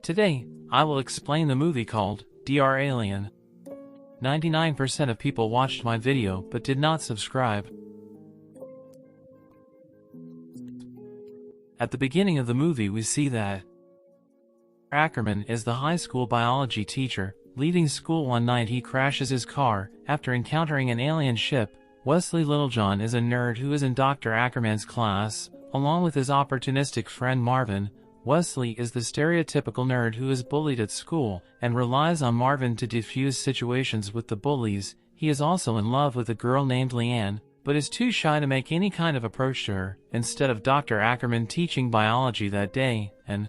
Today, I will explain the movie called Dr. Alien. 99% of people watched my video but did not subscribe. At the beginning of the movie we see that Ackerman is the high school biology teacher. Leaving school one night he crashes his car after encountering an alien ship. Wesley Littlejohn is a nerd who is in Dr. Ackerman's class, along with his opportunistic friend Marvin. Wesley is the stereotypical nerd who is bullied at school and relies on Marvin to defuse situations with the bullies. He is also in love with a girl named Leanne, but is too shy to make any kind of approach to her. Instead of Dr. Ackerman teaching biology that day, an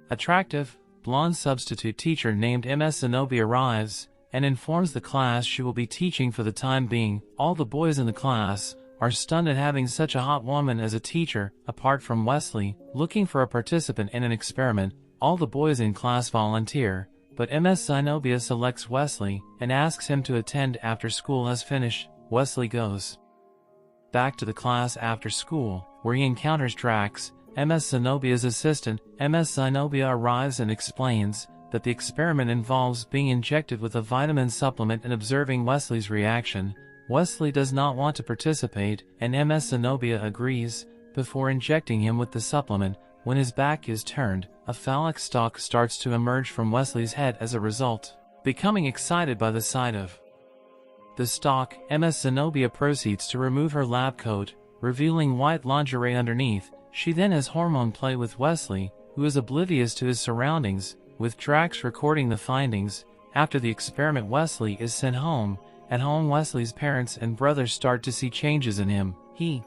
attractive, blonde substitute teacher named Ms. Zenobia arrives and informs the class she will be teaching for the time being. All the boys in the class are stunned at having such a hot woman as a teacher. Apart from Wesley, looking for a participant in an experiment, all the boys in class volunteer, but Ms. Zenobia selects Wesley and asks him to attend after school has finished. Wesley goes back to the class after school, where he encounters Drax, Ms. Zenobia's assistant. Ms. Zenobia arrives and explains that the experiment involves being injected with a vitamin supplement and observing Wesley's reaction. Wesley does not want to participate, and Ms. Zenobia agrees. Before injecting him with the supplement, when his back is turned, a phallic stalk starts to emerge from Wesley's head as a result. Becoming excited by the sight of the stalk, Ms. Zenobia proceeds to remove her lab coat, revealing white lingerie underneath. She then has hormone play with Wesley, who is oblivious to his surroundings, with Drax recording the findings. After the experiment, Wesley is sent home. At home, Wesley's parents and brothers start to see changes in him. He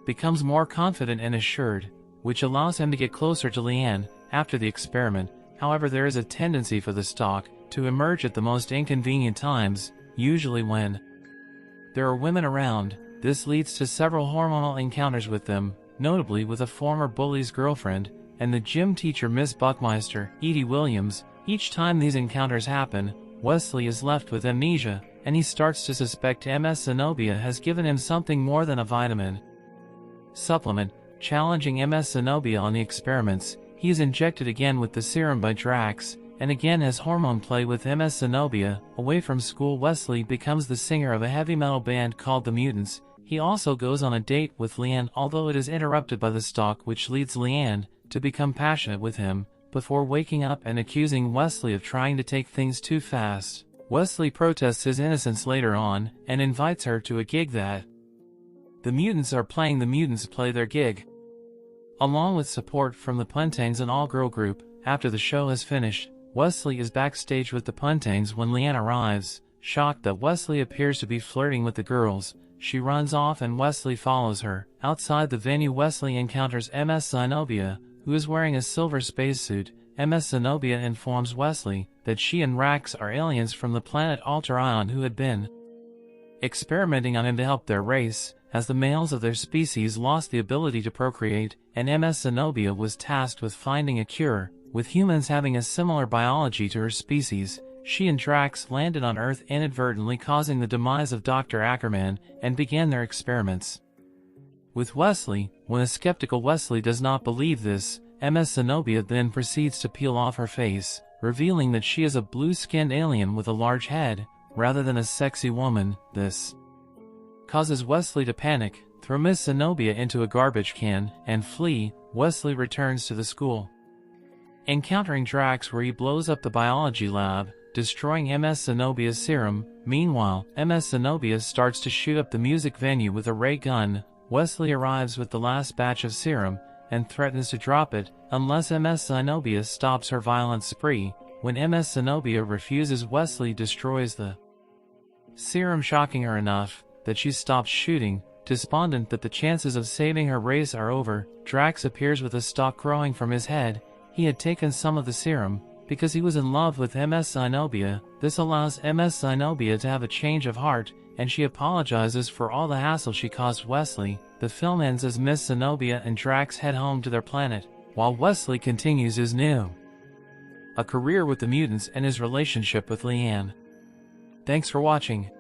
becomes more confident and assured, which allows him to get closer to Leanne. After the experiment, however, there is a tendency for the stalk to emerge at the most inconvenient times, usually when there are women around. This leads to several hormonal encounters with them, notably with a former bully's girlfriend and the gym teacher Miss Buckmeister, Edie Williams. Each time these encounters happen, Wesley is left with amnesia, and he starts to suspect Ms. Zenobia has given him something more than a vitamin supplement. Challenging Ms. Zenobia on the experiments, he is injected again with the serum by Drax, and again has hormone play with Ms. Zenobia. Away from school, Wesley becomes the singer of a heavy metal band called the Mutants. He also goes on a date with Leanne, although it is interrupted by the stalk, which leads Leanne to become passionate with him, before waking up and accusing Wesley of trying to take things too fast. Wesley protests his innocence later on, and invites her to a gig that the Mutants are playing. The Mutants play their gig along with support from the Puntains, an all-girl group. After the show has finished, Wesley is backstage with the Puntains when Leanne arrives. Shocked that Wesley appears to be flirting with the girls, she runs off and Wesley follows her. Outside the venue, Wesley encounters Ms. Zenobia, who is wearing a silver spacesuit. Ms. Zenobia informs Wesley that she and Drax are aliens from the planet Alter Ion who had been experimenting on him to help their race, as the males of their species lost the ability to procreate, and Ms. Zenobia was tasked with finding a cure. With humans having a similar biology to her species, she and Drax landed on Earth inadvertently, causing the demise of Dr. Ackerman, and began their experiments with Wesley. When a skeptical Wesley does not believe this, Ms. Zenobia then proceeds to peel off her face, revealing that she is a blue-skinned alien with a large head, rather than a sexy woman. This causes Wesley to panic, throw Ms. Zenobia into a garbage can, and flee. Wesley returns to the school, encountering Drax, where he blows up the biology lab, destroying Ms. Zenobia's serum. Meanwhile, Ms. Zenobia starts to shoot up the music venue with a ray gun. Wesley arrives with the last batch of serum and threatens to drop it unless Ms. Zenobia stops her violent spree. When Ms. Zenobia refuses, Wesley destroys the serum, shocking her enough that she stops shooting. Despondent that the chances of saving her race are over, Drax appears with a stalk growing from his head. He had taken some of the serum because he was in love with Ms. Zenobia. This allows Ms. Zenobia to have a change of heart, and she apologizes for all the hassle she caused Wesley. The film ends as Miss Zenobia and Drax head home to their planet, while Wesley continues his a career with the Mutants and his relationship with Leanne. Thanks for watching.